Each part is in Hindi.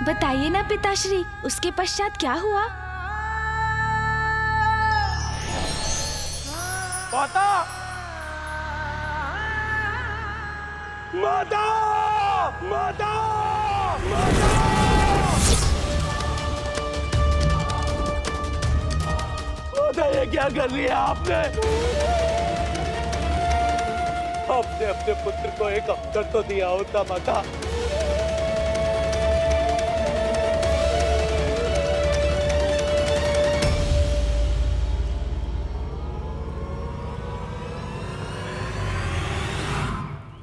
बताइए ना पिताश्री, उसके पश्चात क्या हुआ? माता! माता! माता! माता! माता, ये क्या कर लिया आपने? आपने अपने पुत्र को एक अवसर तो दिया होता माता।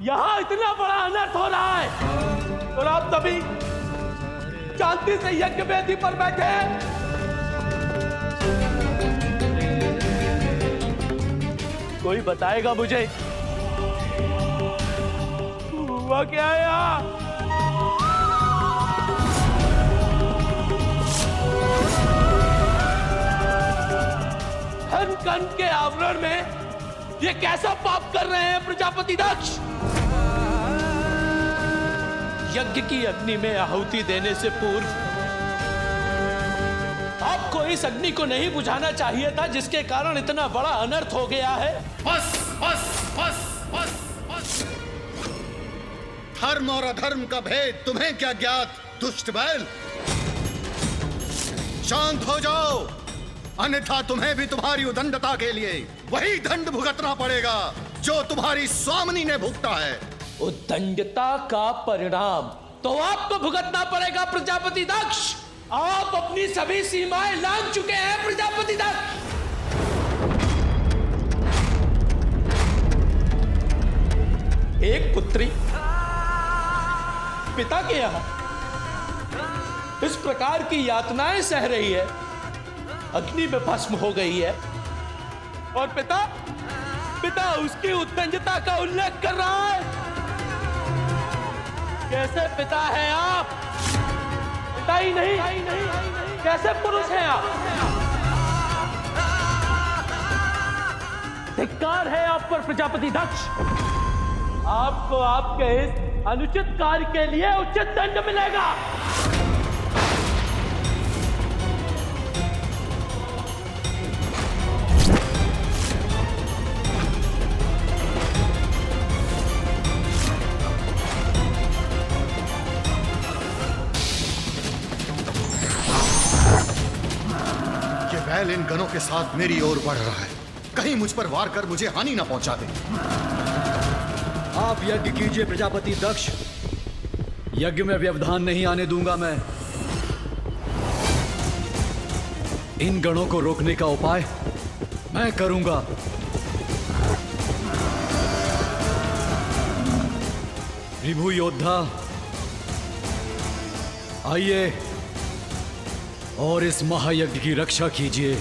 यहाँ इतना बड़ा अनर्थ हो रहा है और आप तभी शांति से यज्ञ वेदी पर बैठे हैं। कोई बताएगा मुझे हुआ क्या है यहाँ? धन कन के आवरण में ये कैसा पाप कर रहे हैं प्रजापति दक्ष? यज्ञ की अग्नि में आहुति देने से पूर्व आपको इस अग्नि को नहीं बुझाना चाहिए था, जिसके कारण इतना बड़ा अनर्थ हो गया है। बस बस बस बस बस। धर्म और अधर्म का भेद तुम्हें क्या ज्ञात, दुष्ट बैल? शांत हो जाओ, अन्यथा तुम्हें भी तुम्हारी उदंडता के लिए वही दंड भुगतना पड़ेगा जो तुम्हारी स्वामिनी ने भुगता है। उद्दंडता का परिणाम तो आपको भुगतना पड़ेगा प्रजापति दक्ष। आप अपनी सभी सीमाएं लांघ चुके हैं प्रजापति दक्ष। एक पुत्री पिता के यहां इस प्रकार की यातनाएं सह रही है, अग्नि में भस्म हो गई है, और पिता उसकी उद्दंडता का उल्लेख कर रहा है। कैसे पिता है आप? पिता ही नहीं, कैसे पुरुष हैं आप? धिक्कार है आप पर प्रजापति दक्ष। आपको आपके इस अनुचित कार्य के लिए उचित दंड मिलेगा। बैल इन गनों के साथ मेरी ओर बढ़ रहा है, कहीं मुझ पर वार कर मुझे हानि ना पहुंचा दे। आप यज्ञ कीजिए प्रजापति दक्ष, यज्ञ में व्यवधान नहीं आने दूंगा मैं। इन गणों को रोकने का उपाय मैं करूंगा। रिभु योद्धा आइए और इस महायज्ञ की रक्षा कीजिए।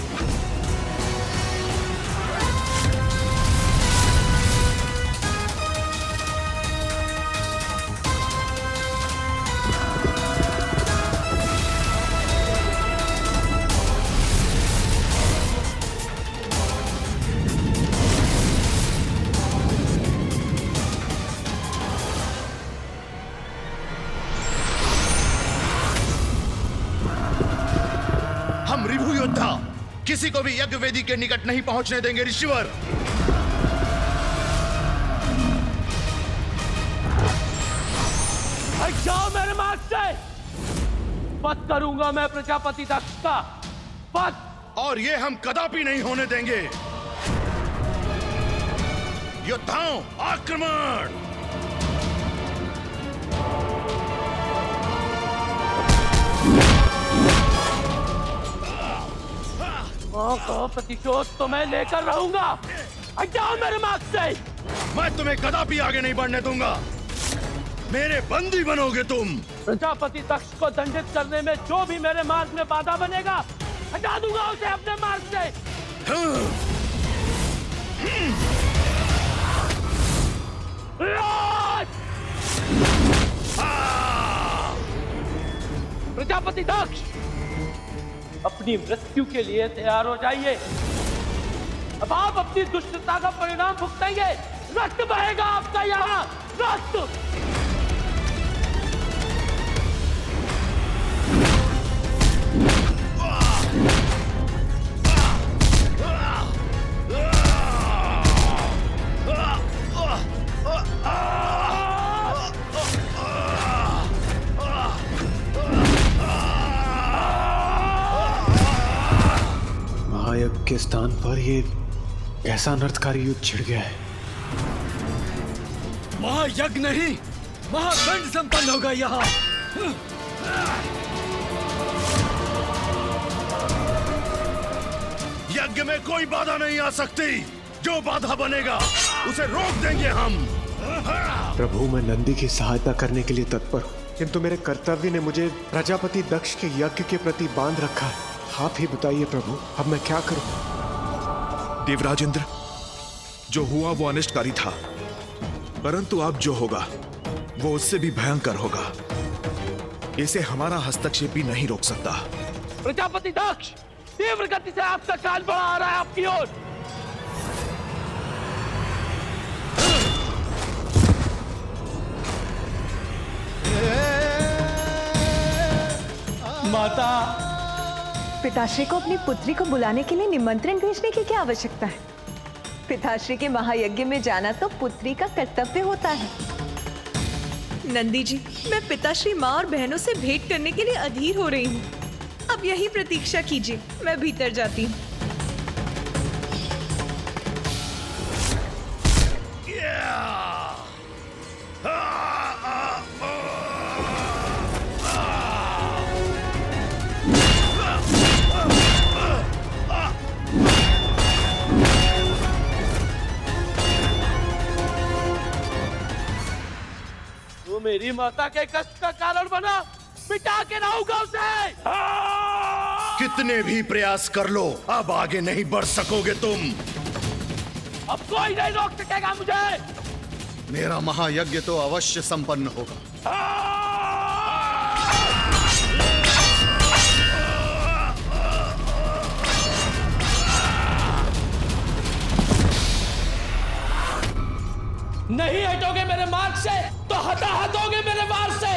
रिभु योद्धा किसी को भी यज्ञ वेदी के निकट नहीं पहुंचने देंगे ऋषिवर। जाओ मेरे मार्ग से। वध करूंगा मैं प्रजापति दक्ष का वध, और ये हम कदापि नहीं होने देंगे। योद्धाओं आक्रमण! का प्रतिशोध तो मैं लेकर रहूंगा। जाओ मेरे मार्ग से। मैं तुम्हें कदापि आगे नहीं बढ़ने दूंगा। मेरे बंदी बनोगे तुम। प्रजापति दक्ष को दंडित करने में जो भी मेरे मार्ग में बाधा बनेगा, हटा दूंगा उसे अपने मार्ग से। प्रजापति दक्ष, अपनी मृत्यु के लिए तैयार हो जाइए। अब आप अपनी दुष्टता का परिणाम भुगतेंगे। रक्त बहेगा आपका यहाँ, रक्त। के स्थान पर ये कैसा अनर्थकारी युद्ध छिड़ गया है? महायज्ञ नहीं, महादंड संपन्न होगा यहाँ। यज्ञ में कोई बाधा नहीं आ सकती। जो बाधा बनेगा उसे रोक देंगे हम। प्रभु, मैं नंदी की सहायता करने के लिए तत्पर हूँ, किंतु मेरे कर्तव्य ने मुझे प्रजापति दक्ष के यज्ञ के प्रति बांध रखा है। आप ही बताइए प्रभु, अब मैं क्या करूं? देवराज इंद्र, जो हुआ वो अनिष्टकारी था, परंतु अब जो होगा वो उससे भी भयंकर होगा। इसे हमारा हस्तक्षेप भी नहीं रोक सकता। प्रजापति दक्ष तीव्र गति से आपका काल बढ़ा आ रहा है आपकी ओर। माता, पिताश्री को अपनी पुत्री को बुलाने के लिए निमंत्रण भेजने की क्या आवश्यकता है? पिताश्री के महायज्ञ में जाना तो पुत्री का कर्तव्य होता है। नंदी जी, मैं पिताश्री माँ और बहनों से भेंट करने के लिए अधीर हो रही हूँ। अब यही प्रतीक्षा कीजिए, मैं भीतर जाती हूँ। मेरी माता के कष्ट का कारण बना, मिटा के लाऊंगा उसे। कितने भी प्रयास कर लो, अब आगे नहीं बढ़ सकोगे तुम। अब कोई नहीं रोक सकेगा मुझे। मेरा महायज्ञ तो अवश्य संपन्न होगा। नहीं हटोगे मेरे मार्ग से तो हताहत होगे मेरे वार से।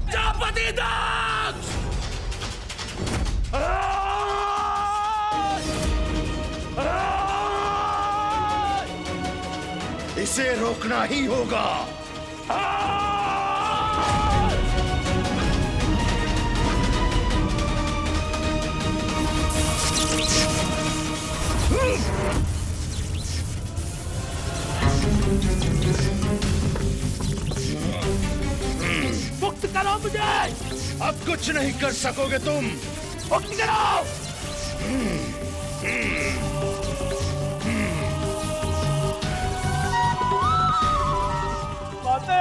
प्रजापति दक्ष! इसे रोकना ही होगा। मुक्त करो मुझे। अब कुछ नहीं कर सकोगे तुम। मुक्त करो। माते,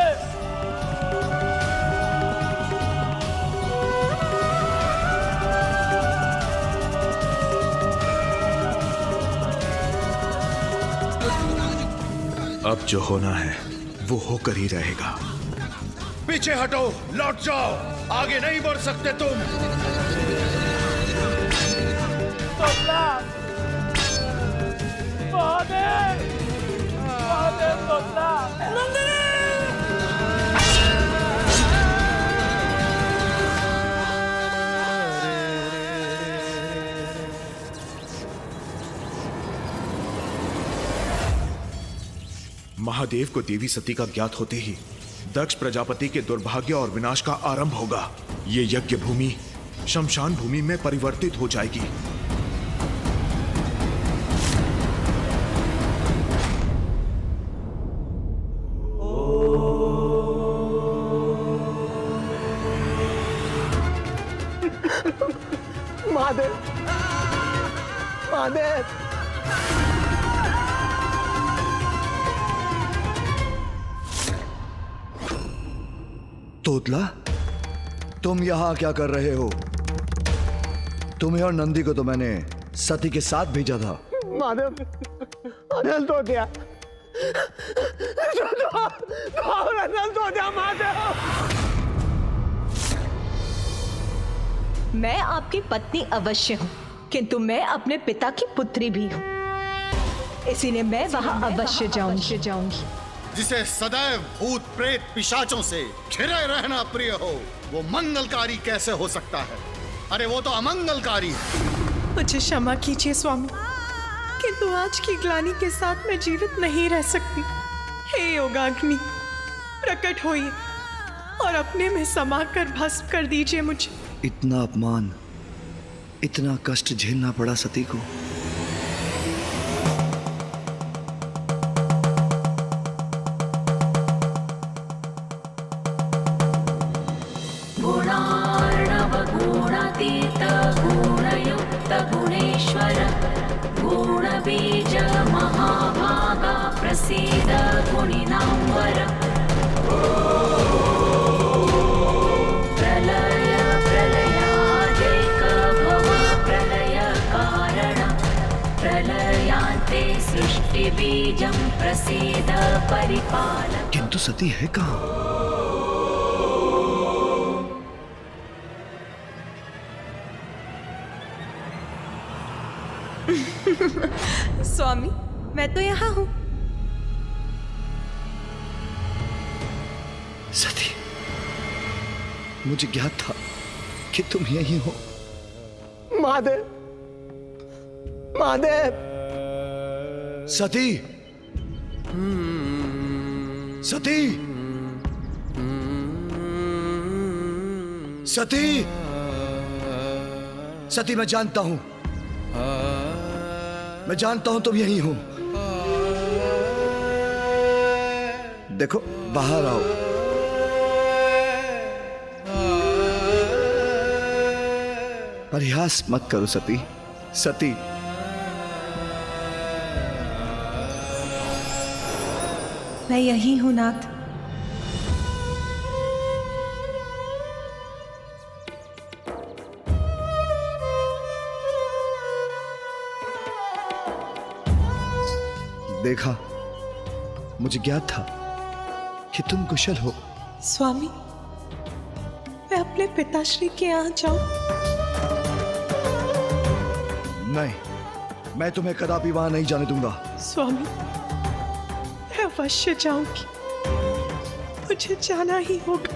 अब जो होना है वो होकर ही रहेगा। पीछे हटो, लौट जाओ, आगे नहीं बढ़ सकते तुम। महादेव, महादेव तोतला। महादेव को देवी सती का ज्ञात होते ही दक्ष प्रजापति के दुर्भाग्य और विनाश का आरंभ होगा। ये यज्ञ भूमि शमशान भूमि में परिवर्तित हो जाएगी। महादेव, महादेव, तोतला, तुम यहाँ क्या कर रहे हो? तुम्हें और नंदी को तो मैंने सती के साथ भेजा था। महादेव, अनंत तो दिया, अनंत तो दिया महादेव। मैं आपकी पत्नी अवश्य हूँ, किंतु मैं अपने पिता की पुत्री भी हूँ, इसीलिए मैं वहाँ अवश्य जाऊंगी। जिसे सदैव भूत प्रेत पिशाचों से घिरे रहना प्रिय हो, वो मंगलकारी कैसे हो सकता है? अरे वो तो अमंगलकारी है। मुझे क्षमा कीजिए स्वामी, किंतु आज की ग्लानि के साथ मैं जीवित नहीं रह सकती। हे योगाग्नि, प्रकट होइए और अपने में समाकर भस्म कर दीजिए मुझे। इतना अपमान, इतना कष्ट झेलना पड़ा सती को। गुणार्णव गुणातीत गुणयुक्त गुणेश्वर गुणबीज महाभागा प्रसीद गुणिनांवर। प्रलय प्रलयादेक भव प्रलय कारण प्रलयांते सृष्टि बीजं प्रसीद परिपालक। किंतु सती है कहाँ? स्वामी, मैं तो यहाँ हूँ। सती, मुझे ज्ञात था कि तुम यही हो। महादेव, महादेव। सती, सती, सती, सती, मैं जानता हूं, मैं जानता हूं तुम यही हो। देखो, बाहर आओ। परिहास मत करो सती। सती, मैं यही हूं नाथ। देखा, मुझे ज्ञात था कि तुम कुशल हो। स्वामी, मैं अपने पिताश्री के यहाँ जाऊं? नहीं, मैं तुम्हें कदापि वहां नहीं जाने दूंगा। स्वामी, मैं अवश्य जाऊंगी। मुझे जाना ही होगा,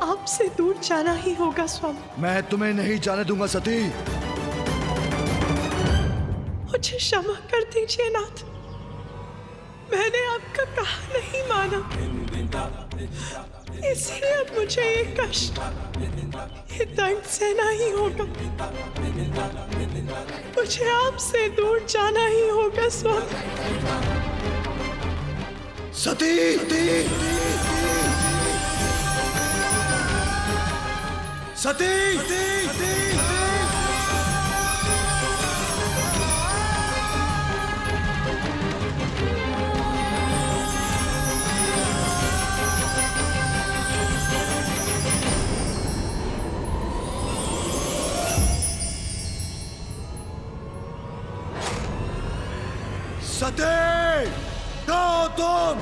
आपसे दूर जाना ही होगा स्वामी। मैं तुम्हें नहीं जाने दूंगा सती। मुझे क्षमा कर दीजिए नाथ, मैंने आपका कहा नहीं माना, इसलिए अब मुझे ये कष्ट, ये दर्द सहना ही होगा। मुझे आपसे दूर जाना ही होगा स्वामी। सती, सती, सती, सती, कहो तुम,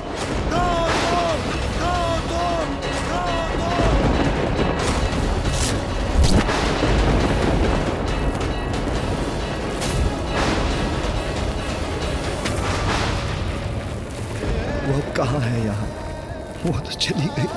कहो तुम, कहो तुम, कहो तुम। वो अब कहाँ है यहाँ? वो तो चली गई।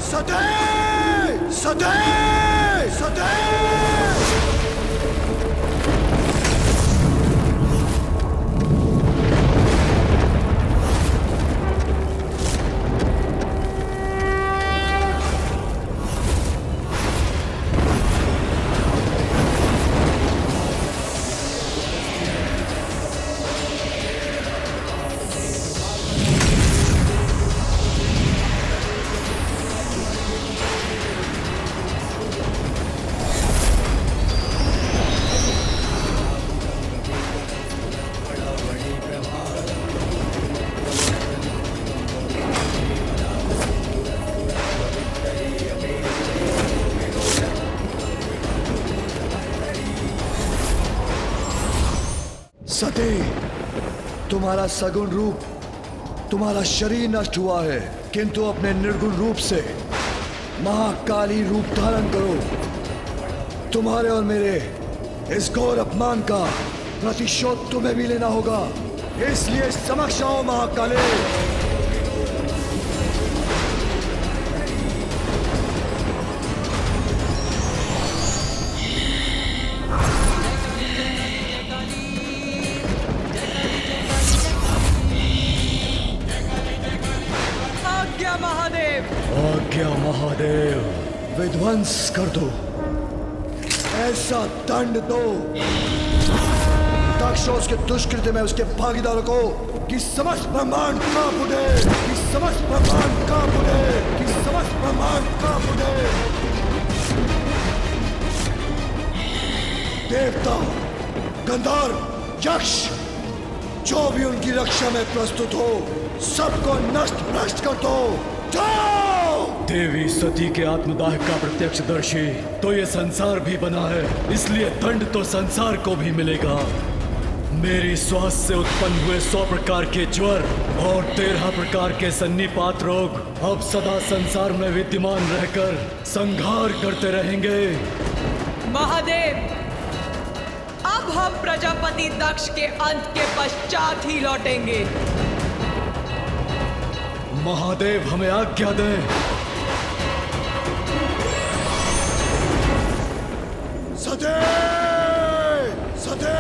सती, सती, सती। सती, तुम्हारा सगुण रूप, तुम्हारा शरीर नष्ट हुआ है, किंतु अपने निर्गुण रूप से महाकाली रूप धारण करो। तुम्हारे और मेरे इस घोर अपमान का प्रतिशोध तुम्हें भी लेना होगा, इसलिए समक्ष आओ महाकाली। आज्ञा महादेव। आज्ञा महादेव। विध्वंस कर दो, ऐसा दंड दो दक्ष और उसके दुष्कृत्य में उसके भागीदारों को कि समस्त ब्रह्मांड कांप उठे, कि समस्त ब्रह्मांड कांप उठे, कि समस्त ब्रह्मांड कांप उठे। देवता, गंधर्व, यक्ष, जो भी उनकी रक्षा में प्रस्तुत हो, सबको नष्ट भ्रष्ट कर दो। जाओ! देवी सती के आत्मदाह का प्रत्यक्षदर्शी तो ये संसार भी बना है, इसलिए दंड तो संसार को भी मिलेगा। मेरी श्वास से उत्पन्न हुए 100 प्रकार के ज्वर और 13 प्रकार के सन्निपात रोग अब सदा संसार में विद्यमान रहकर संहार करते रहेंगे। महादेव, अब हम प्रजापति दक्ष के अंत के पश्चात ही लौटेंगे। महादेव हमें आज्ञा दें। सते! सते!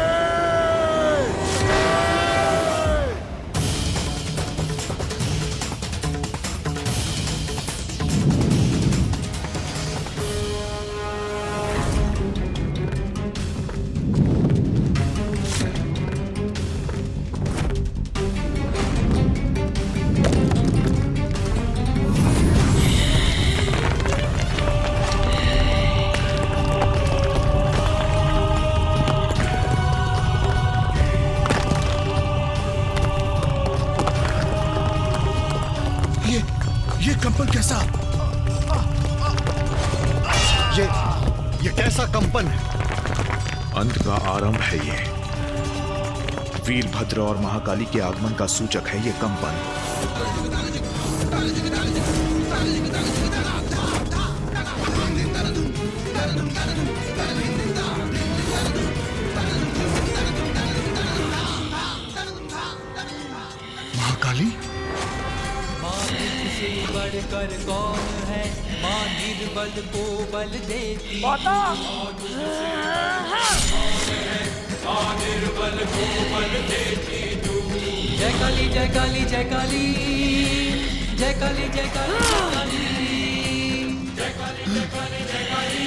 ये कंपन कैसा? ये कैसा कंपन है? अंत का आरंभ है ये। वीरभद्र और महाकाली के आगमन का सूचक है ये कंपन। महाकाली? बढ़कर कौन है, मां निर्बल को बल देती। निर्बल को बल देती तू। जय काली जय काली जय काली, जय काली जय काली जय काली, जय काली जय काली जय काली,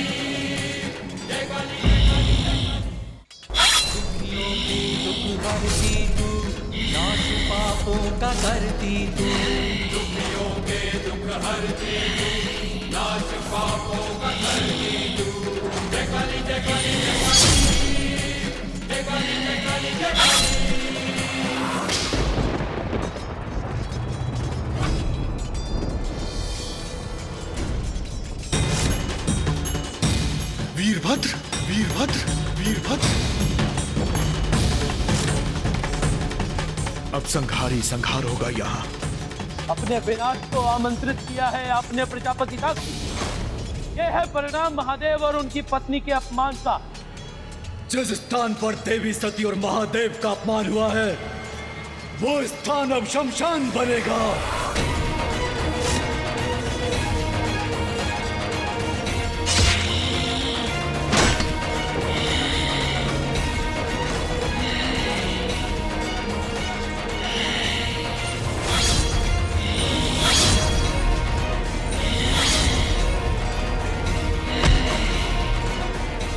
जय काली जय काली। दुखियों की दुख हरती तू, नाश पापों का करती तू। दुखियों के दुख हरती तू, नाश पापों का करती तू। जय काली जय काली जय काली, जय काली जय काली जय काली। वीरभद्र, वीरभद्र, वीरभद्र। अब संहारी संहार होगा यहाँ। अपने विनाश को आमंत्रित किया है आपने प्रजापति दक्ष। यह है परिणाम महादेव और उनकी पत्नी के अपमान का। जिस स्थान पर देवी सती और महादेव का अपमान हुआ है, वो स्थान अब शमशान बनेगा।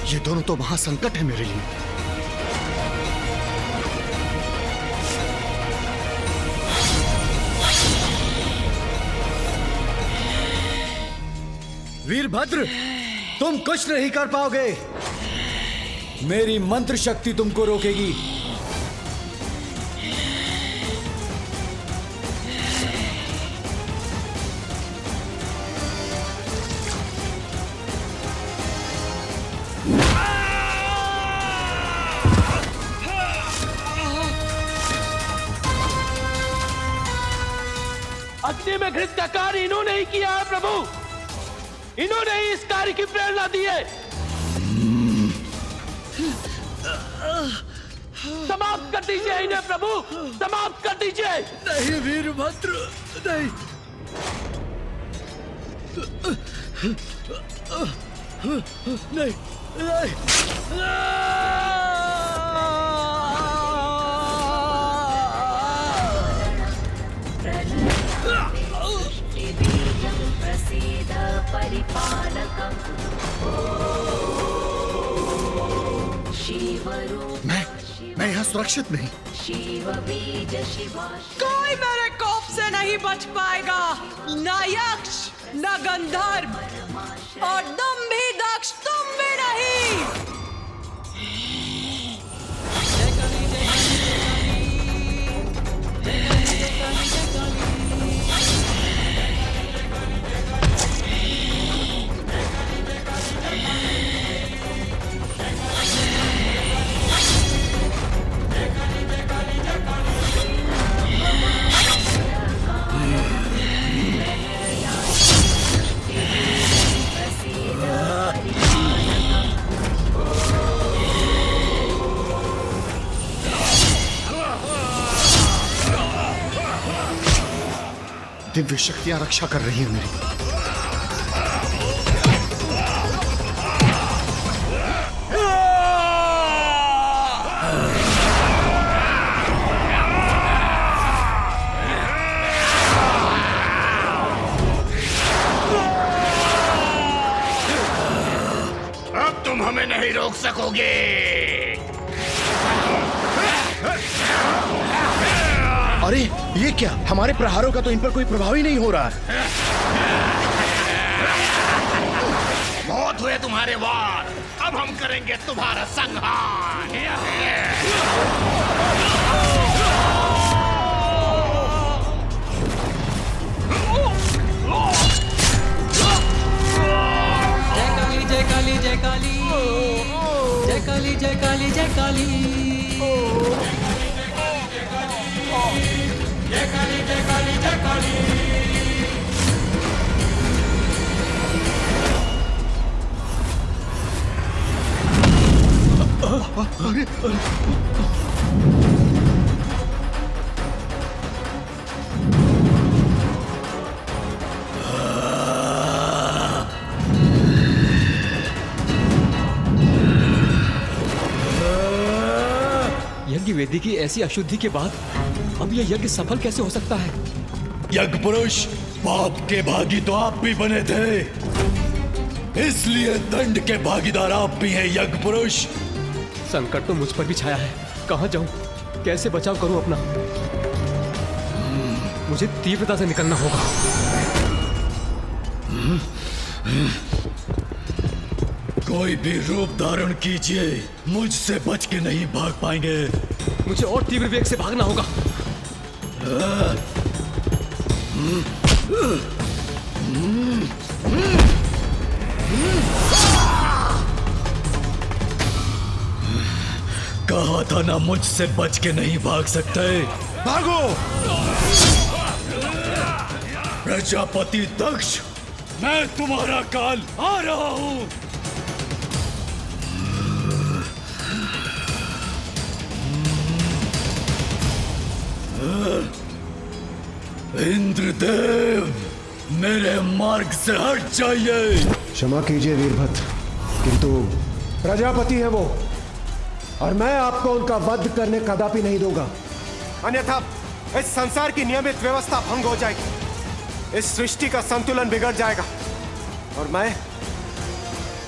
ये दोनों तो महासंकट है मेरे लिए। वीरभद्र, तुम कुछ नहीं कर पाओगे। मेरी मंत्र शक्ति तुमको रोकेगी। अग्नि में घृत का कार्य इन्होंने ही किया है प्रभु। इन्होंने ही इस कार्य की प्रेरणा दी है। समाप्त कर दीजिए इन्हें प्रभु, समाप्त कर दीजिए। नहीं वीरभद्र, नहीं। नहीं, नहीं। बीजं प्रसीद परिपालकम् शिवरूप मैं यहाँ सुरक्षित नहीं। शिव बीज शिवाश कोई मेरे कोप से नहीं बच पाएगा, न यक्ष न गंधर्व और तुम भी दक्ष, तुम भी नहीं। दिव्य शक्तियां रक्षा कर रही हैं मेरी। अब तुम हमें नहीं रोक सकोगे। अरे ये क्या, हमारे प्रहारों का तो इन पर कोई प्रभाव ही नहीं हो रहा है। बहुत हुए तुम्हारे वार, अब हम करेंगे तुम्हारा संहार। जय काली जय काली जय काली, जय काली जय काली जय काली, जय काली जय काली। यज्ञ वेदी की ऐसी अशुद्धि के बाद अब यह यज्ञ सफल कैसे हो सकता है? यज्ञ पुरुष, पाप के भागी तो आप भी बने थे, इसलिए दंड के भागीदार आप भी हैं यज्ञ पुरुष। संकट तो मुझ पर भी छाया है, कहां जाऊं, कैसे बचाव करूं अपना? मुझे तीव्रता से निकलना होगा। कोई भी रूप धारण कीजिए, मुझसे बच के नहीं भाग पाएंगे। मुझे और तीव्र वेग से भागना होगा। कहा था ना, मुझसे बच के नहीं भाग सकते। भागो! प्रजापति दक्ष, मैं तुम्हारा काल आ रहा हूं। इंद्रदेव, मेरे मार्ग से हट जाइए। क्षमा कीजिए वीरभद्र, किंतु प्रजापति है वो, और मैं आपको उनका वध करने कदापि नहीं दूंगा। अन्यथा इस संसार की नियमित व्यवस्था भंग हो जाएगी, इस सृष्टि का संतुलन बिगड़ जाएगा, और मैं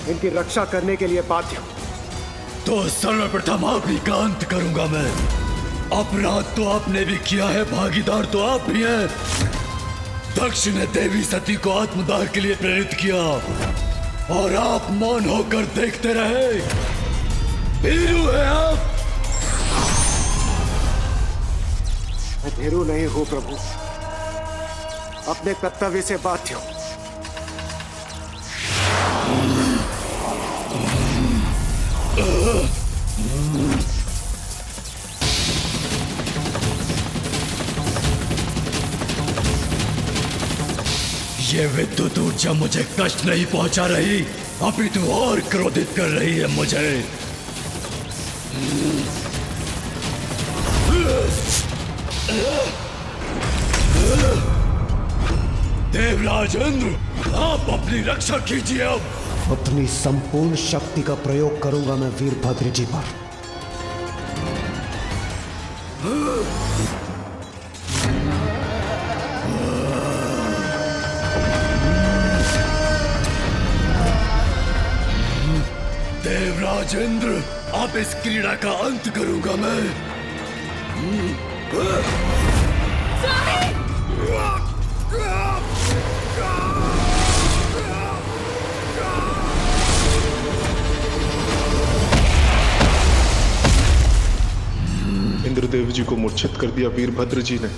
इनकी रक्षा करने के लिए बाध्य हूं। तो सर्वप्रथम आप ही का अंत करूंगा मैं। अपराध तो आपने भी किया है, भागीदार तो आप भी हैं। दक्ष ने देवी सती को आत्मदाह के लिए प्रेरित किया, और आप मौन होकर देखते रहे। भीरू है आप। मैं भीरू नहीं हूं प्रभु, अपने कर्तव्य से बाध्य हूं। ये विद्युत ऊर्जा मुझे कष्ट नहीं पहुंचा रही, अपितु और क्रोधित कर रही है मुझे। देवराज इंद्र, आप अपनी रक्षा कीजिए। अब अपनी संपूर्ण शक्ति का प्रयोग करूंगा मैं वीरभद्र जी पर। देवराज इंद्र, अब इस क्रीड़ा का अंत करूंगा मैं। इंद्रदेव जी को मूर्छित कर दिया वीरभद्र जी ने।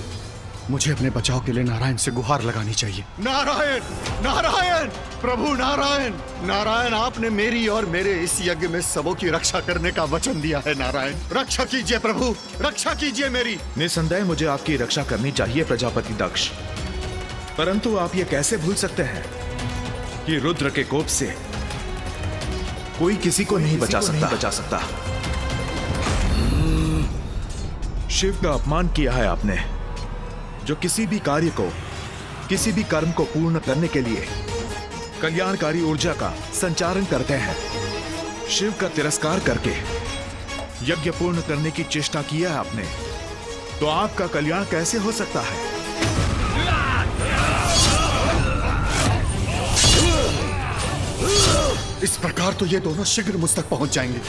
मुझे अपने बचाव के लिए नारायण से गुहार लगानी चाहिए। नारायण, नारायण, प्रभु नारायण, नारायण, आपने मेरी और मेरे इस यज्ञ में सबों की रक्षा करने का वचन दिया है। नारायण, रक्षा कीजिए प्रभु, रक्षा कीजिए मेरी। निसंदेह मुझे आपकी रक्षा करनी चाहिए प्रजापति दक्ष, परंतु आप ये कैसे भूल सकते हैं कि रुद्र के कोप से कोई किसी को नहीं बचा सकता। शिव का अपमान किया है आपने, जो किसी भी कार्य को, किसी भी कर्म को पूर्ण करने के लिए कल्याणकारी ऊर्जा का संचारण करते हैं। शिव का तिरस्कार करके यज्ञ पूर्ण करने की चेष्टा किया है आपने, तो आपका कल्याण कैसे हो सकता है? इस प्रकार तो ये दोनों शीघ्र मुझ तक पहुंच जाएंगे।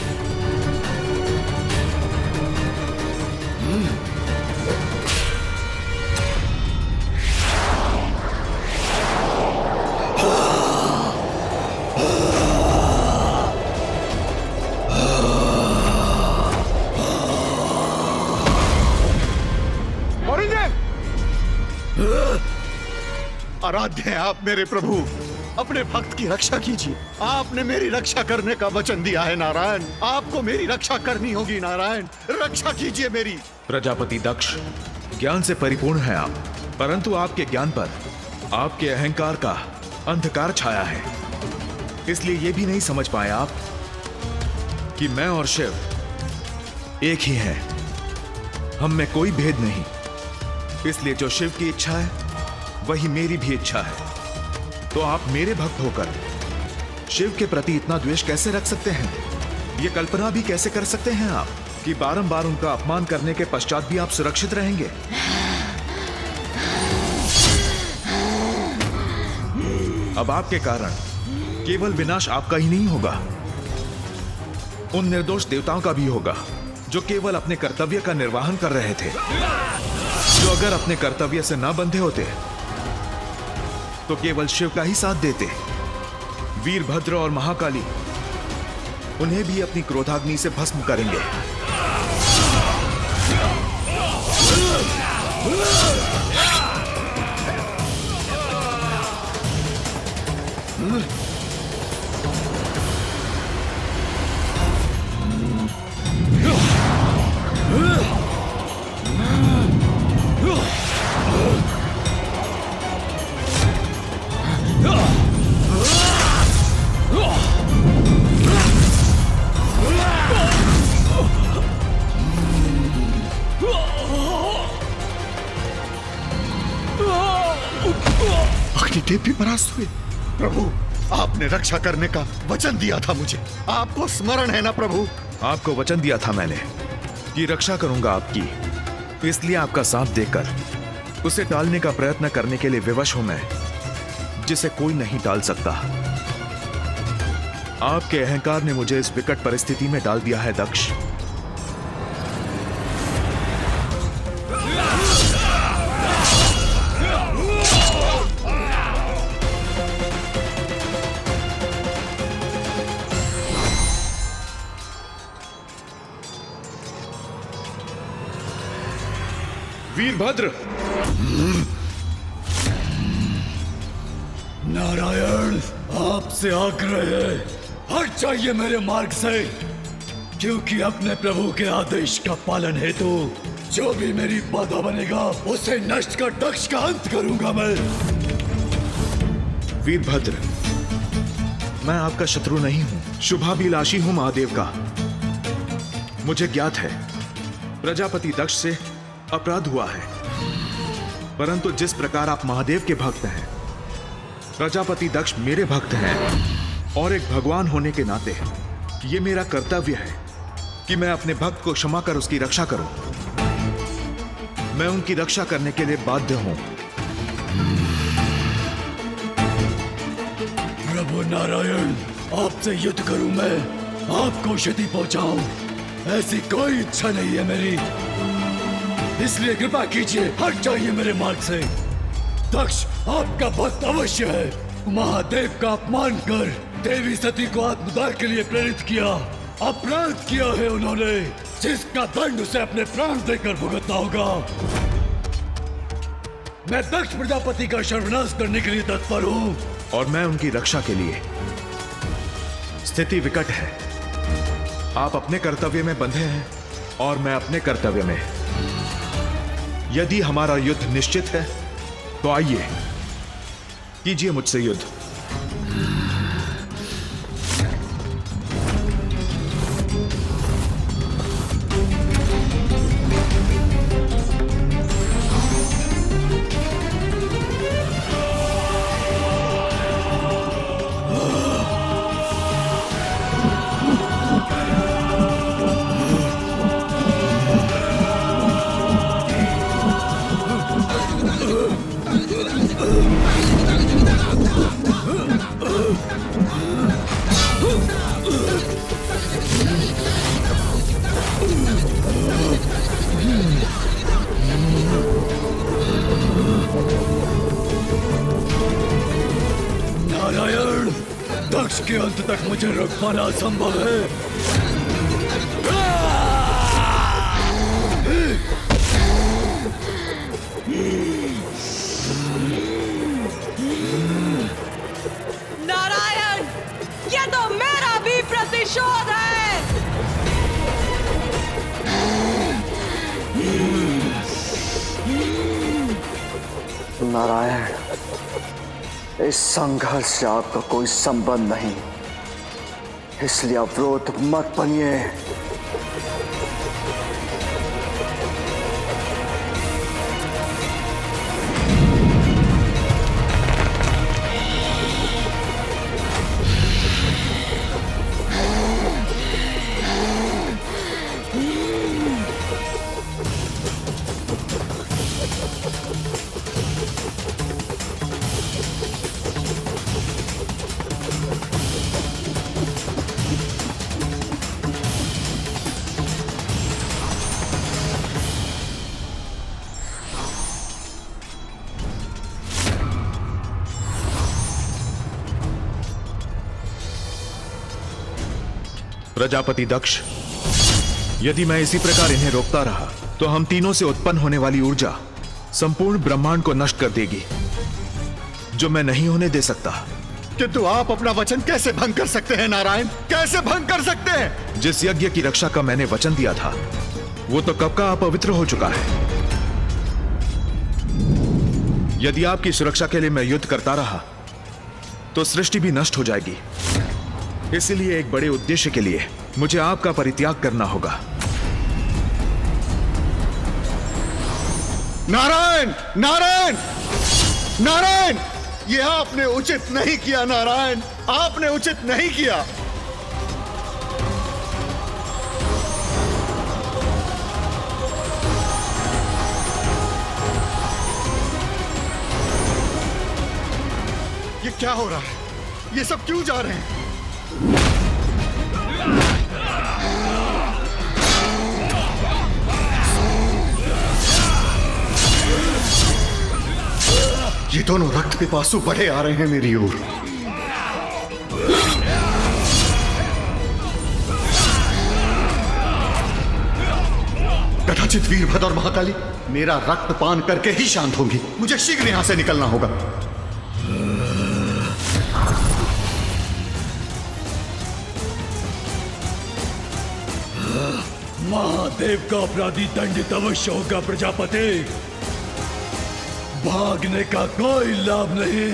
आराध्य हैं आप मेरे प्रभु, अपने भक्त की रक्षा कीजिए। आपने मेरी रक्षा करने का वचन दिया है नारायण, आपको मेरी रक्षा करनी होगी। नारायण, रक्षा कीजिए मेरी। प्रजापति दक्ष, ज्ञान से परिपूर्ण हैं आप, परंतु आपके ज्ञान पर आपके अहंकार का अंधकार छाया है। इसलिए ये भी नहीं समझ पाए आप कि मैं और शिव एक ही हैं, हम में कोई भेद नहीं। इसलिए जो शिव की इच्छा है वही मेरी भी इच्छा है। तो आप मेरे भक्त होकर शिव के प्रति इतना द्वेष कैसे रख सकते हैं? ये कल्पना भी कैसे कर सकते हैं आप कि बारंबार उनका अपमान करने के पश्चात भी आप सुरक्षित रहेंगे? अब आपके कारण केवल विनाश आपका ही नहीं होगा, उन निर्दोष देवताओं का भी होगा जो केवल अपने कर्तव्य का निर्वहन कर रहे थे, जो अगर अपने कर्तव्य से ना बंधे होते तो केवल शिव का ही साथ देते। वीरभद्र और महाकाली उन्हें भी अपनी क्रोधाग्नि से भस्म करेंगे। अग्निदेव भी परास्त हुए। प्रभु, आपने रक्षा करने का वचन दिया था मुझे, आपको स्मरण है ना प्रभु? आपको वचन दिया था मैंने कि रक्षा करूंगा आपकी, इसलिए आपका साथ देकर उसे टालने का प्रयत्न करने के लिए विवश हूं मैं, जिसे कोई नहीं टाल सकता। आपके अहंकार ने मुझे इस विकट परिस्थिति में डाल दिया है दक्ष। वीरभद्र, नारायण, आपसे आग्रह है, हट जाइए मेरे मार्ग से, क्योंकि अपने प्रभु के आदेश का पालन हेतु जो भी मेरी बाधा बनेगा उसे नष्ट कर दक्ष का अंत करूंगा मैं। वीरभद्र, मैं आपका शत्रु नहीं हूं, शुभाभिलाषी हूं महादेव का। मुझे ज्ञात है प्रजापति दक्ष से अपराध हुआ है, परंतु जिस प्रकार आप महादेव के भक्त हैं, प्रजापति दक्ष मेरे भक्त हैं, और एक भगवान होने के नाते ये मेरा कर्तव्य है कि मैं अपने भक्त को क्षमा कर उसकी रक्षा करूं। मैं उनकी रक्षा करने के लिए बाध्य हूं। प्रभु नारायण, आपसे युद्ध करूं मैं, आपको क्षति पहुंचाऊं, ऐसी कोई इच्छा नहीं है मेरी। इसलिए कृपा कीजिए, हट जाइए मेरे मार्ग से। दक्ष आपका भक्त अवश्य है। महादेव का अपमान कर देवी सती को आत्मदाह के लिए प्रेरित किया। अपराध किया है उन्होंने, जिसका दंड उसे अपने प्राण देकर भुगतना होगा। मैं दक्ष प्रजापति का सर्वनाश करने के लिए तत्पर हूं। और मैं उनकी रक्षा के लिए। स्थिति विकट है। आप अपने कर्तव्य में बंधे हैं और मैं अपने कर्तव्य में। यदि हमारा युद्ध निश्चित है तो आइए, कीजिए मुझसे युद्ध। नारायण, दक्ष के अंत तक मुझे रोक पाना असंभव है। नारायण, ये तो मेरा भी प्रतिशोध है। नारायण, इस संघर्ष से आपका कोई संबंध नहीं, इसलिए अवरोध मत बनिए। प्रजापति दक्ष, यदि मैं इसी प्रकार इन्हें रोकता रहा तो हम तीनों से उत्पन्न होने वाली ऊर्जा संपूर्ण ब्रह्मांड को नष्ट कर देगी, जो मैं नहीं होने दे सकता। किंतु आप अपना वचन कैसे भंग कर सकते हैं नारायण? कैसे भंग कर सकते हैं? जिस यज्ञ की रक्षा का मैंने वचन दिया था वो तो कब का अपवित्र हो चुका है। यदि आपकी सुरक्षा के लिए मैं युद्ध करता रहा तो सृष्टि भी नष्ट हो जाएगी। इसलिए एक बड़े उद्देश्य के लिए मुझे आपका परित्याग करना होगा। नारायण, नारायण, नारायण, ये आपने उचित नहीं किया नारायण, आपने उचित नहीं किया। ये क्या हो रहा है? ये सब क्यों जा रहे हैं? ये दोनों रक्त पिपासु बढ़े आ रहे हैं मेरी ओर। कदाचित वीरभद्र और महाकाली मेरा रक्त पान करके ही शांत होंगी। मुझे शीघ्र यहां से निकलना होगा। महादेव का अपराधी दंडित अवश्य होगा प्रजापति। भागने का कोई लाभ नहीं।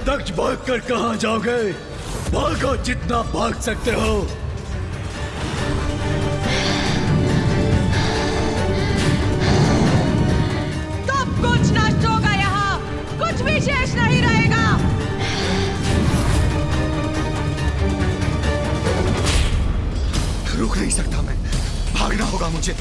दक्ष भाग कर कहां जाओगे? भागो जितना भाग सकते हो। सब कुछ नष्ट होगा, यहाँ कुछ भी शेष नहीं रहेगा। रुक नहीं सकता मैं, भागना होगा मुझे।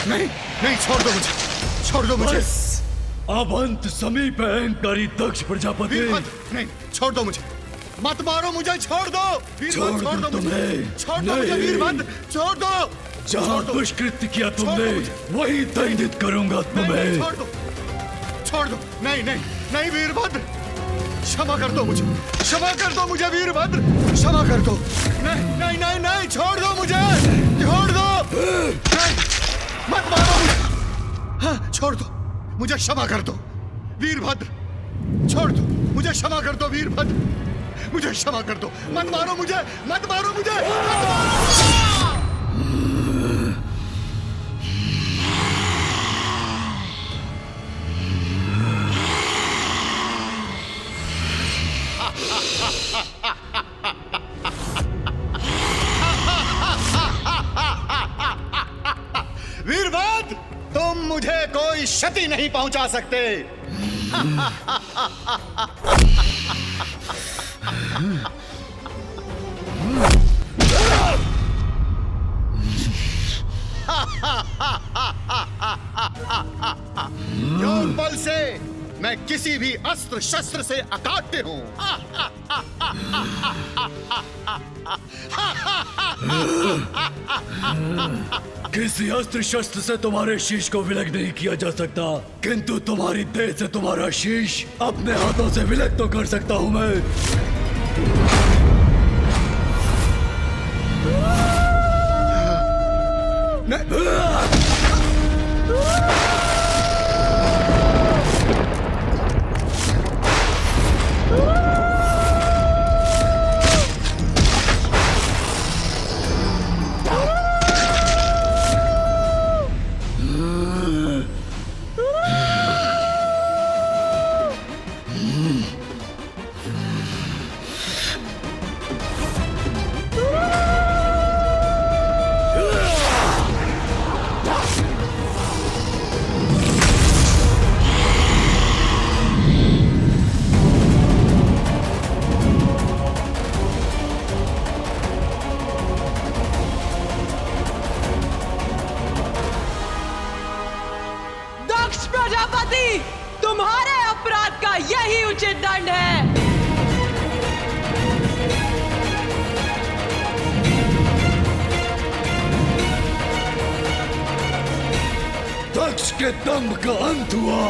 नहीं नहीं, छोड़ दो मुझे, छोड़ दो मुझे। अब अंत समीप है अहंकारी दक्ष प्रजापति। नहीं, छोड़ दो मुझे, मत मारो मुझे, छोड़ दो। छोड़ दो तुम्हें, छोड़ दो मुझे वीरभद्र, छोड़ दो। जहाँ दुष्कृत्य किया तुमने वही दंडित करूंगा तुम्हें। छोड़ दो, छोड़ दो। नहीं नहीं नहीं वीरभद्र, क्षमा कर दो मुझे, क्षमा कर दो मुझे वीरभद्र, क्षमा कर दो। नहीं नहीं नहीं नहीं, छोड़ दो मुझे, छोड़ दो। नहीं, मत मारो मुझे। हाँ, छोड़ दो मुझे, क्षमा कर दो वीरभद्र, छोड़ दो मुझे, क्षमा कर दो वीरभद्र, मुझे क्षमा कर दो। मत मारो मुझे, मत मारो मुझे, मत मारो। वीरभद्र, तुम मुझे कोई क्षति नहीं पहुंचा सकते। योग बल से मैं किसी भी अस्त्र शस्त्र से अकाट्य हूं। किसी अस्त्र शस्त्र से तुम्हारे शीश को विलग नहीं किया जा सकता, किंतु तुम्हारी देह से तुम्हारा शीश अपने हाथों से विलग तो कर सकता हूं मैं। तुम्हारे अपराध का यही उचित दंड है। दक्ष के दंभ का अंत हुआ,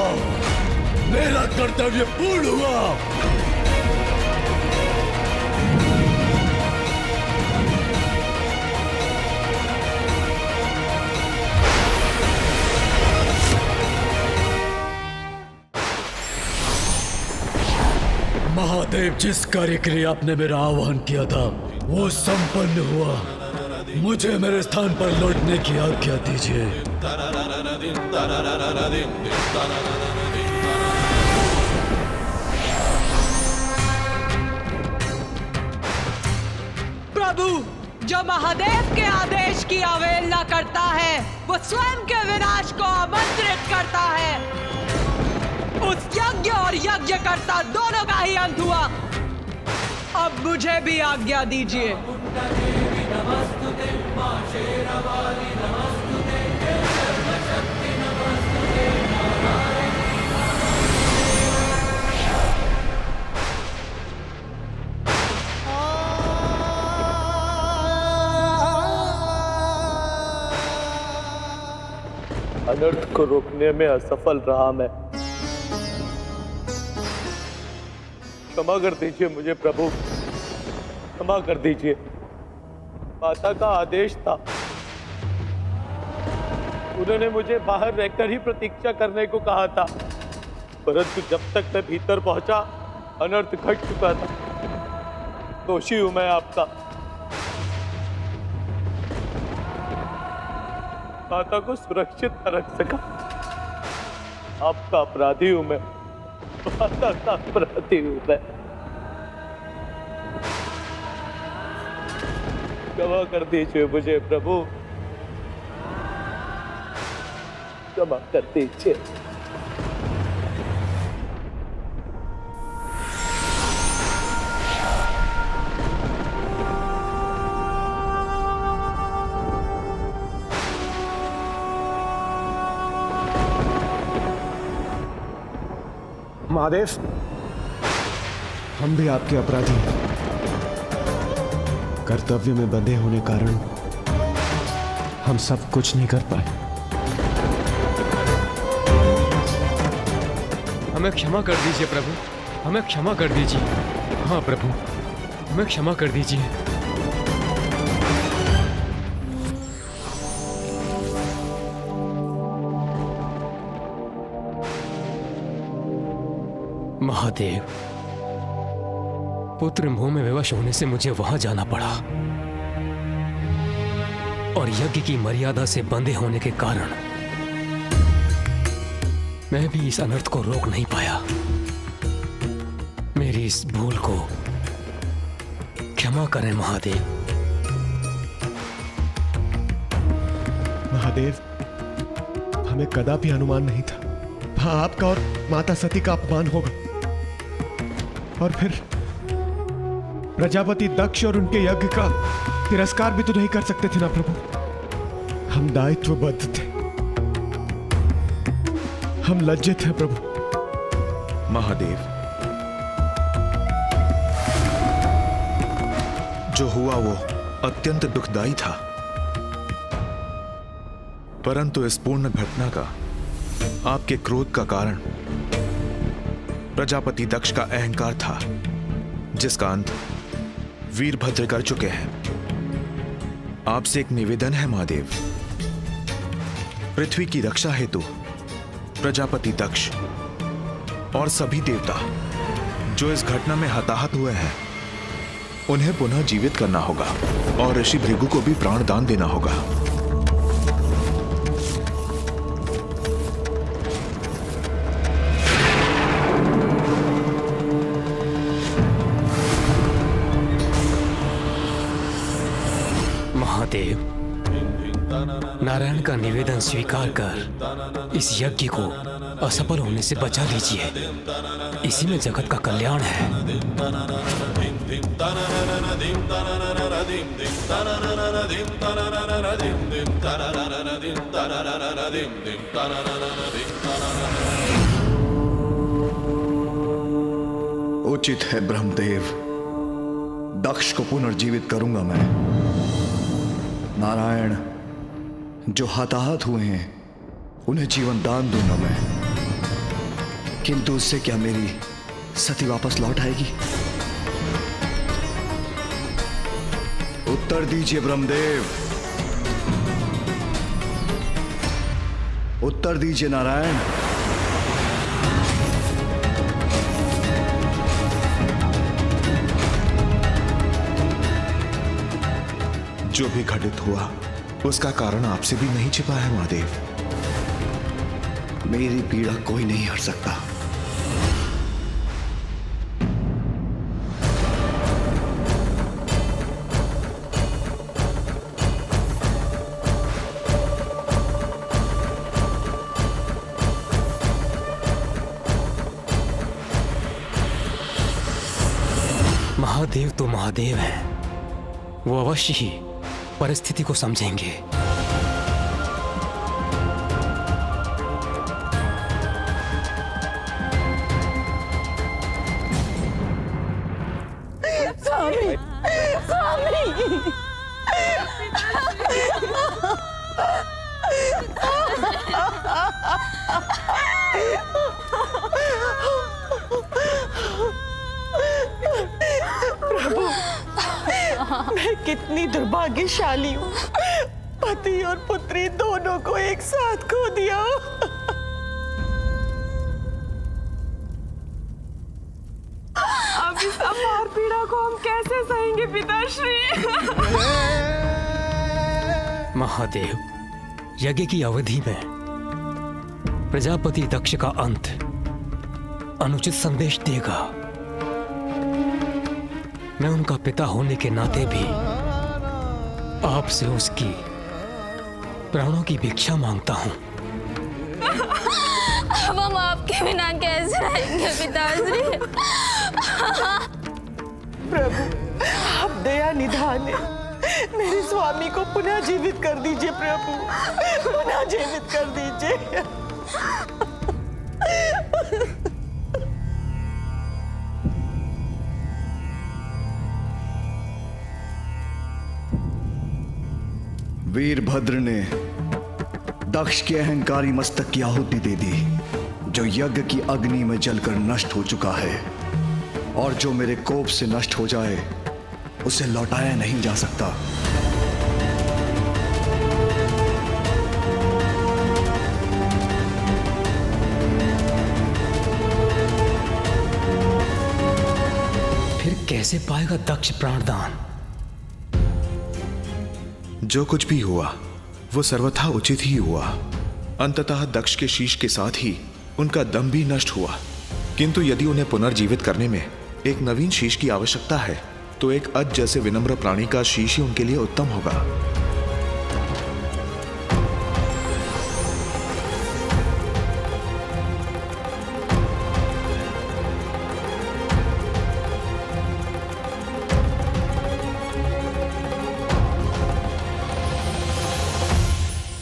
मेरा कर्तव्य पूर्ण हुआ। महादेव, जिस कार्य के लिए आपने मेरा आह्वान किया था वो संपन्न हुआ। मुझे मेरे स्थान पर लौटने की आज्ञा दीजिए। प्रभु, जो महादेव के आदेश की अवहेलना करता है वो स्वयं के विनाश को आमंत्रित करता है। उस यज्ञ और यज्ञकर्ता दोनों का ही अंत हुआ। अब मुझे भी आज्ञा दीजिए। अनर्थ को रोकने में असफल रहा मैं। क्षमा कर दीजिए मुझे प्रभु, क्षमा कर दीजिए। माता का आदेश था, उन्होंने मुझे बाहर रहकर ही प्रतीक्षा करने को कहा था, परंतु जब तक मैं भीतर पहुंचा अनर्थ घट चुका था। दोषी हूं मैं आपका। माता को सुरक्षित न रख सका, आपका अपराधी हूं मैं, माता का अपराधी हूं मैं। क्षमा कर दीजिए मुझे प्रभु, क्षमा कर दीजिए। महादेव, हम भी आपके अपराधी हैं। कर्तव्य में बंधे होने कारण हम सब कुछ नहीं कर पाए। हमें क्षमा कर दीजिए प्रभु, हमें क्षमा कर दीजिए। हाँ प्रभु, हमें क्षमा कर दीजिए। महादेव, पुत्र मोह में विवश होने से मुझे वहां जाना पड़ा और यज्ञ की मर्यादा से बंधे होने के कारण मैं भी इस अनर्थ को रोक नहीं पाया। मेरी इस भूल को क्षमा करें महादेव। महादेव, हमें कदापि अनुमान नहीं था हाँ आपका और माता सती का अपमान होगा, और फिर प्रजापति दक्ष और उनके यज्ञ का तिरस्कार भी तो नहीं कर सकते थे ना प्रभु। हम दायित्वबद्ध थे, हम लज्जित हैं प्रभु। महादेव, जो हुआ वो अत्यंत दुखदाई था, परंतु इस पूर्ण घटना का आपके क्रोध का कारण प्रजापति दक्ष का अहंकार था, जिसका अंत वीरभद्र कर चुके हैं। आपसे एक निवेदन है महादेव, पृथ्वी की रक्षा हेतु प्रजापति दक्ष और सभी देवता जो इस घटना में हताहत हुए हैं, उन्हें पुनः जीवित करना होगा और ऋषि भृगु को भी प्राण दान देना होगा। महादेव, नारायण का निवेदन स्वीकार कर इस यज्ञ को असफल होने से बचा लीजिए। इसी में जगत का कल्याण है। उचित है ब्रह्मदेव, दक्ष को पुनर्जीवित करूंगा मैं। नारायण जो हताहत हुए हैं उन्हें जीवन दान दूंगा मैं, किंतु उससे क्या मेरी सती वापस लौट आएगी? उत्तर दीजिए ब्रह्मदेव, उत्तर दीजिए नारायण। जो भी घटित हुआ उसका कारण आपसे भी नहीं छिपा है महादेव। मेरी पीड़ा कोई नहीं हर सकता। महादेव तो महादेव हैं, वो अवश्य ही परिस्थिति को समझेंगे। स्वामी, स्वामी। प्रभु, मैं कितनी दुर्भाग्यशाली हूँ। पति और पुत्री दोनों को एक साथ खो दिया। अब इस अपार पीड़ा को हम कैसे सहेंगे पिताश्री? महादेव, यज्ञ की अवधि में प्रजापति दक्ष का अंत अनुचित संदेश देगा। मैं उनका पिता होने के नाते भी आपसे उसकी प्राणों की भिक्षा मांगता हूं। अब हम आपके बिना कैसे रहेंगे पिताश्री? प्रभु, आप दया निधान है। मेरे स्वामी को पुनः जीवित कर दीजिए प्रभु, पुनः जीवित कर दीजिए। वीरभद्र ने दक्ष के अहंकारी मस्तक की आहुति दे दी, जो यज्ञ की अग्नि में जलकर नष्ट हो चुका है, और जो मेरे कोप से नष्ट हो जाए उसे लौटाया नहीं जा सकता। फिर कैसे पाएगा दक्ष प्राणदान? जो कुछ भी हुआ वो सर्वथा उचित ही हुआ। अंततः दक्ष के शीश के साथ ही उनका दम भी नष्ट हुआ। किंतु यदि उन्हें पुनर्जीवित करने में एक नवीन शीश की आवश्यकता है तो एक अज जैसे विनम्र प्राणी का शीश ही उनके लिए उत्तम होगा।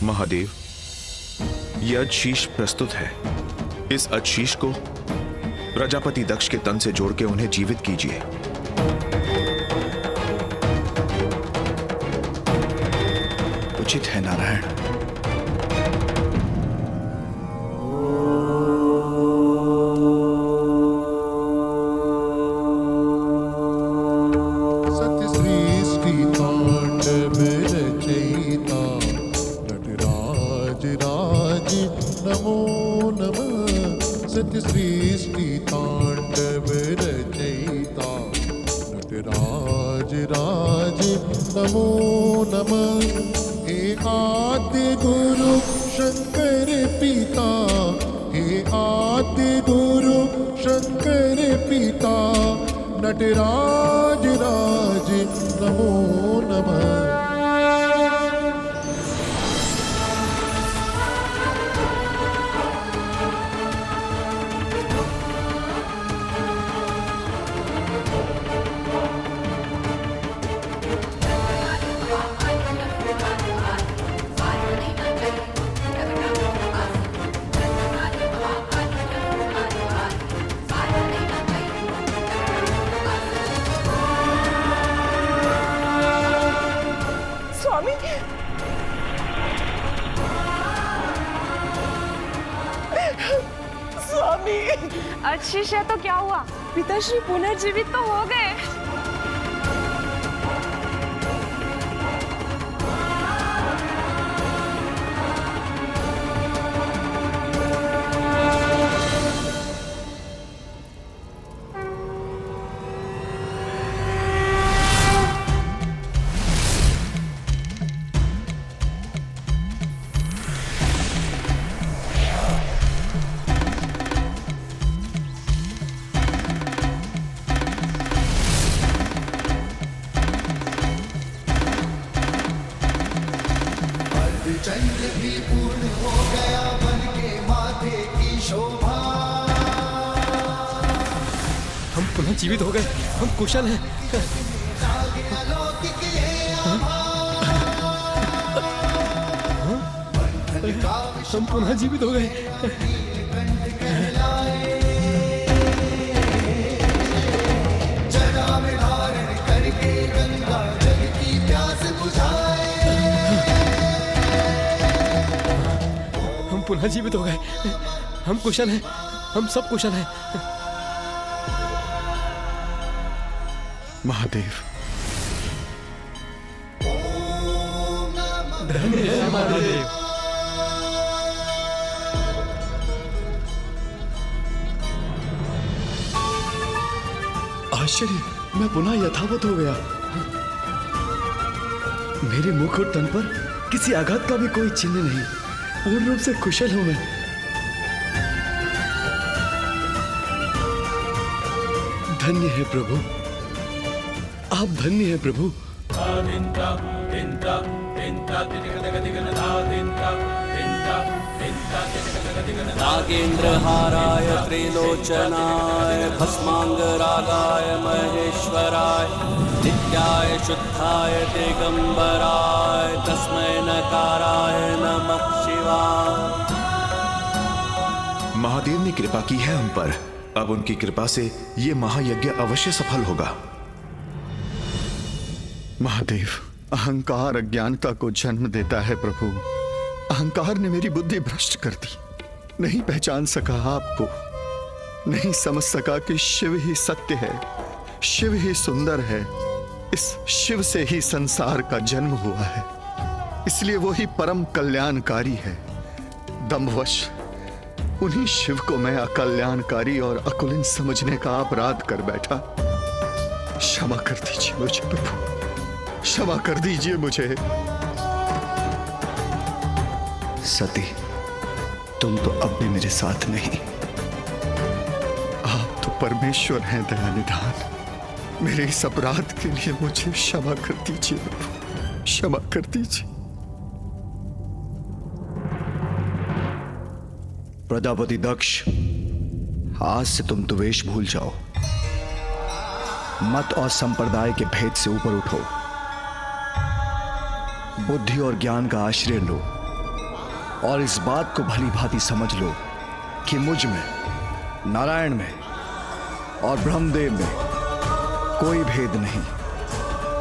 महादेव, यह अजशीष प्रस्तुत है। इस अजशीष को प्रजापति दक्ष के तन से जोड़ के उन्हें जीवित कीजिए। उचित है नारायण। नटराज राज नमो नमः। अजशीष है तो क्या हुआ? पिताश्री पुनर्जीवित तो हो गए। चंद्र भी पूर्ण हो गया बन के माथे की शोभा। हम पुनः जीवित हो गए, हम कुशल हैं। हम पुनः जीवित हो गए। जटा में धारण करके गंगा जल की प्यास बुझाए। हम पुनः जीवित हो गए, हम कुशल हैं, हम सब कुशल हैं। महादेव, धन्य है महादेव। आश्चर्य, मैं पुनः यथावत हो गया। मेरे मुख और तन पर किसी आघात का भी कोई चिन्ह नहीं। पूर्ण रूप से कुशल हूं मैं। धन्य है प्रभु, आप धन्य है प्रभु। नागेन्द्रहाराय त्रिलोचनाय भस्मांगरागाय महेश्वराय नित्याय शुद्धाय दिगंबराय तस्मै नकाराय नमः शिवाय। महादेव ने कृपा की है हम पर। अब उनकी कृपा से ये महायज्ञ अवश्य सफल होगा। महादेव, अहंकार अज्ञानता को जन्म देता है प्रभु। अहंकार ने मेरी बुद्धि भ्रष्ट कर दी। नहीं पहचान सका आपको, नहीं समझ सका कि शिव ही सत्य है, शिव ही सुंदर है। इस शिव से ही संसार का जन्म हुआ है, इसलिए वो ही परम कल्याणकारी है। दंभवश उन्हीं शिव को मैं अकल्याणकारी और अकुलिन समझने का अपराध कर बैठा। क्षमा कर दीजिए मुझे प्रभु, क्षमा कर दीजिए मुझे। सती, तुम तो अब भी मेरे साथ नहीं। आप तो परमेश्वर हैं दया निधान। मेरे इस अपराध के लिए मुझे क्षमा कर दीजिए प्रभु, क्षमा कर दीजिए। प्रजापति दक्ष, आज से तुम द्वेष भूल जाओ। मत और संप्रदाय के भेद से ऊपर उठो। बुद्धि और ज्ञान का आश्रय लो और इस बात को भली भांति समझ लो कि मुझ में, नारायण में और ब्रह्मदेव में कोई भेद नहीं।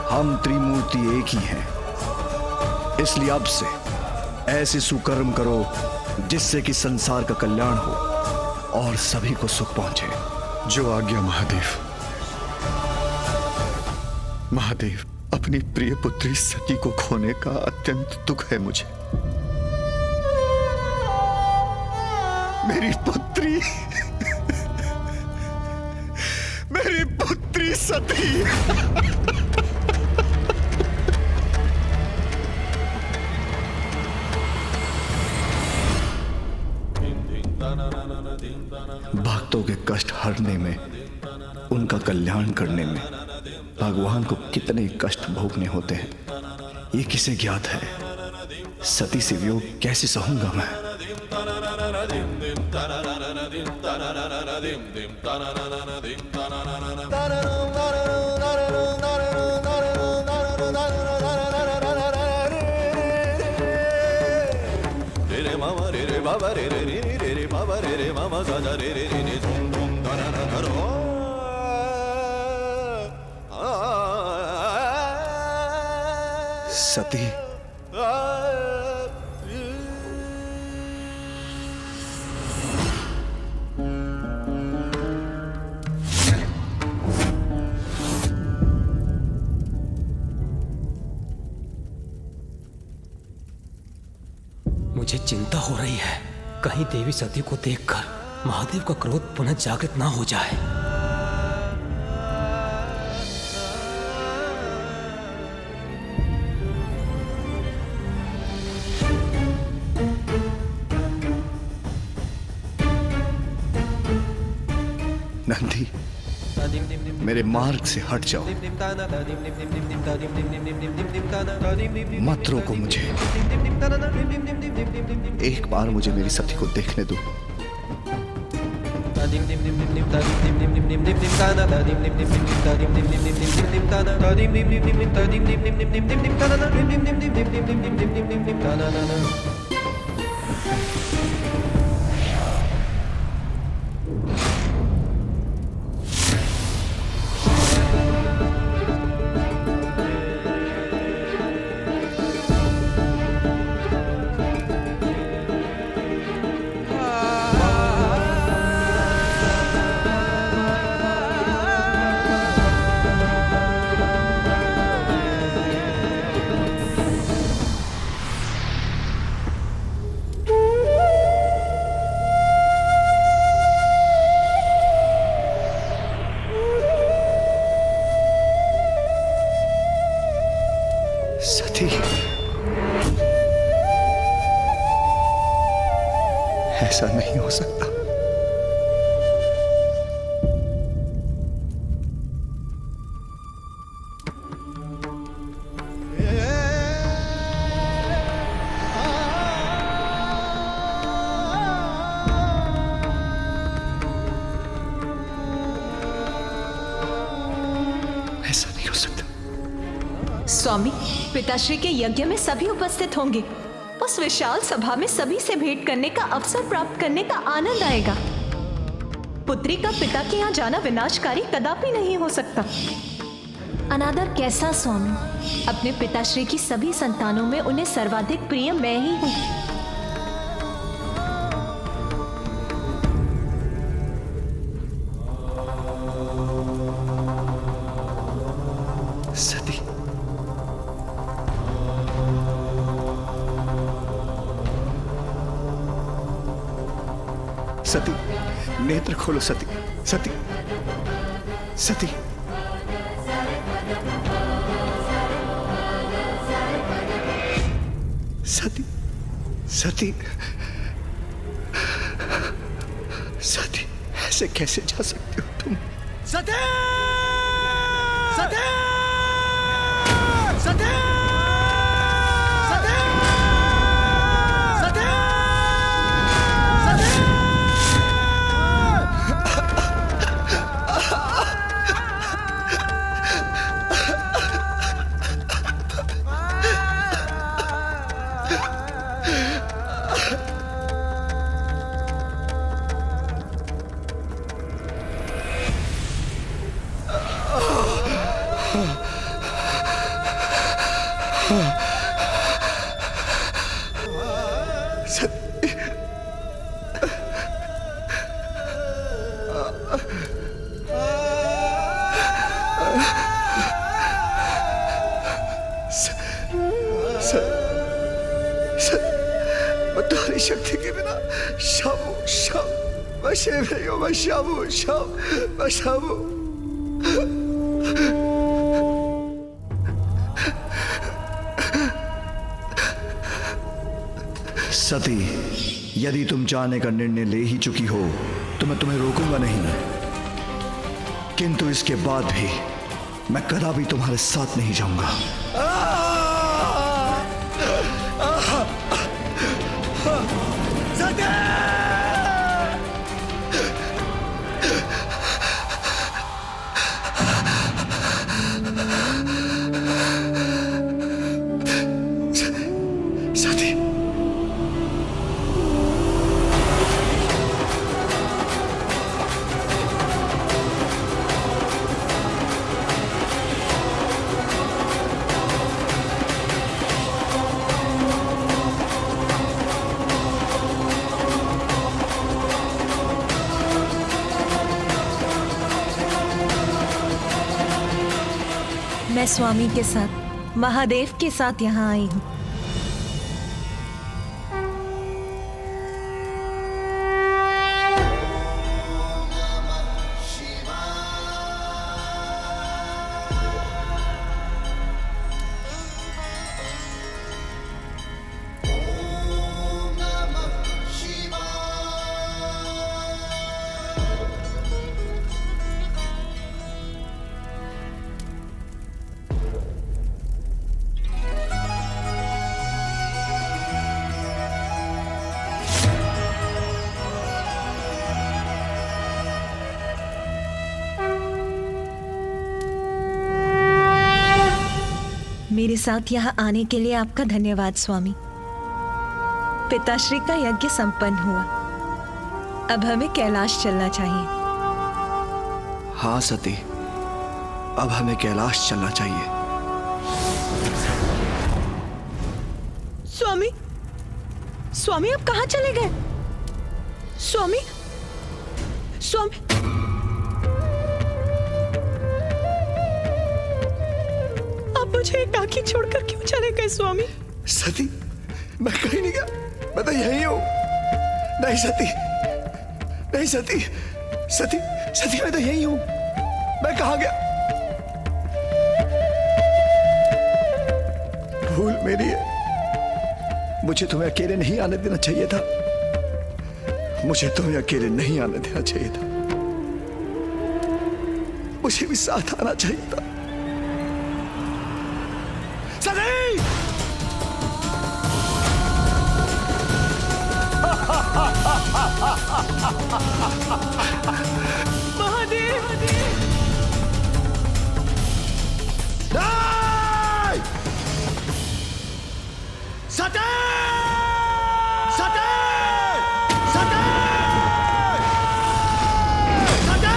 हम त्रिमूर्ति एक ही हैं। इसलिए अब से ऐसे सुकर्म करो जिससे कि संसार का कल्याण हो और सभी को सुख पहुंचे। जो आज्ञा महादेव। महादेव, अपनी प्रिय पुत्री सती को खोने का अत्यंत दुख है मुझे। मेरी पुत्री, मेरी पुत्री सती। भक्तों के कष्ट हरने में, उनका कल्याण करने में भगवान को कितने कष्ट भोगने होते हैं, ये किसे ज्ञात है। सती से वियोग कैसे सहूंगा मैं। सती, मुझे चिंता हो रही है, कहीं देवी सती को देखकर महादेव का क्रोध पुनः जागृत ना हो जाए। नंदी, मेरे मार्ग से हट जाओ। मत रोको मुझे। एक बार मुझे मेरी सती को देखने दो। सती, ऐसा नहीं हो सकता। ऐसा नहीं हो सकता। स्वामी, पिताश्री के यज्ञ में सभी उपस्थित होंगे। उस विशाल सभा में सभी से भेंट करने का अवसर प्राप्त करने का आनंद आएगा। पुत्री का पिता के यहाँ जाना विनाशकारी कदापि नहीं हो सकता। अनादर कैसा स्वामी? अपने पिताश्री की सभी संतानों में उन्हें सर्वाधिक प्रिय मैं ही हूँ। सती, सती, नेत्र खोलो सती, सती, सती। सती, सती, सती, ऐसे कैसे जा सकते हो तुम? सती! सती! सती! सती! सती! तुम्हारी शक्ति के बिना शाबू शाब बशे में हो, शाबू शाब बशाबू। सती, यदि तुम जाने का निर्णय ले ही चुकी हो तो मैं तुम्हें रोकूंगा नहीं, किंतु इसके बाद भी मैं कदापि तुम्हारे साथ नहीं जाऊंगा। सती, मैं स्वामी के साथ, महादेव के साथ यहाँ आई हूँ। मेरे साथ यहाँ आने के लिए आपका धन्यवाद स्वामी। पिताश्री का यज्ञ संपन्न हुआ, अब हमें कैलाश चलना चाहिए। हाँ सती, अब हमें कैलाश चलना चाहिए। स्वामी, स्वामी आप कहाँ चले गए? स्वामी, स्वामी, आप मुझे एकाकी छोड़कर क्यों चले गए स्वामी? सती, मैं कहीं नहीं गया, मैं तो यही हूँ। नहीं सती, नहीं सती, सती, सती, मैं तो यही हूँ। मैं कहाँ गया? भूल मेरी है। मुझे तुम्हें अकेले नहीं आने देना चाहिए था। मुझे तुम्हें अकेले नहीं आने देना चाहिए था। मुझे भी साथ आना चाहिए था। सनी! महादेव! नहीं! सती! सती! सती! सती!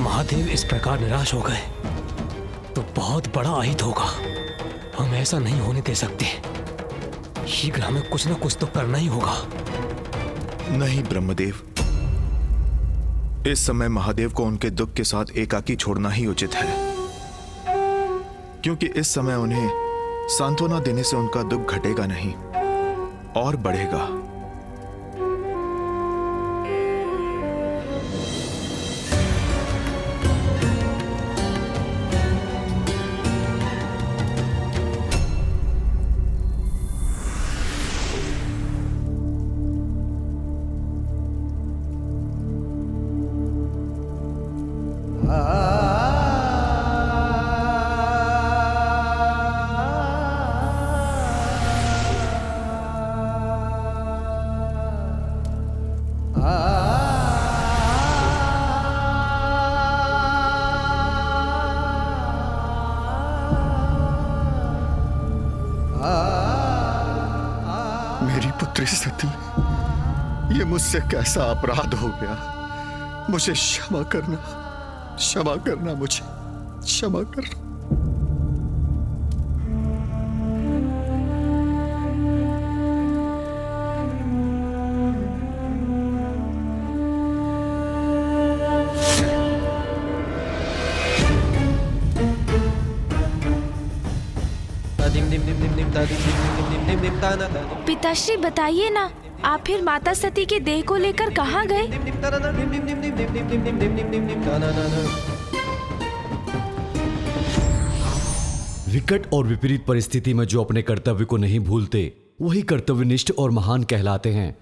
महादेव इस प्रकार निराश हो गए तो बहुत बड़ा अहित होगा। हम ऐसा नहीं होने दे सकते। शीघ्र हमें कुछ न कुछ तो करना ही होगा। नहीं ब्रह्मदेव, इस समय महादेव को उनके दुख के साथ एकाकी छोड़ना ही उचित है, क्योंकि इस समय उन्हें सांत्वना देने से उनका दुख घटेगा नहीं और बढ़ेगा। मेरी पुत्री सती, ये मुझसे कैसा अपराध हो गया। मुझे क्षमा करना, क्षमा करना, मुझे क्षमा करना। पिताश्री बताइए ना, आप फिर माता सती के देह को लेकर कहाँ गए? विकट और विपरीत परिस्थिति में जो अपने कर्तव्य को नहीं भूलते वही कर्तव्यनिष्ठ और महान कहलाते हैं।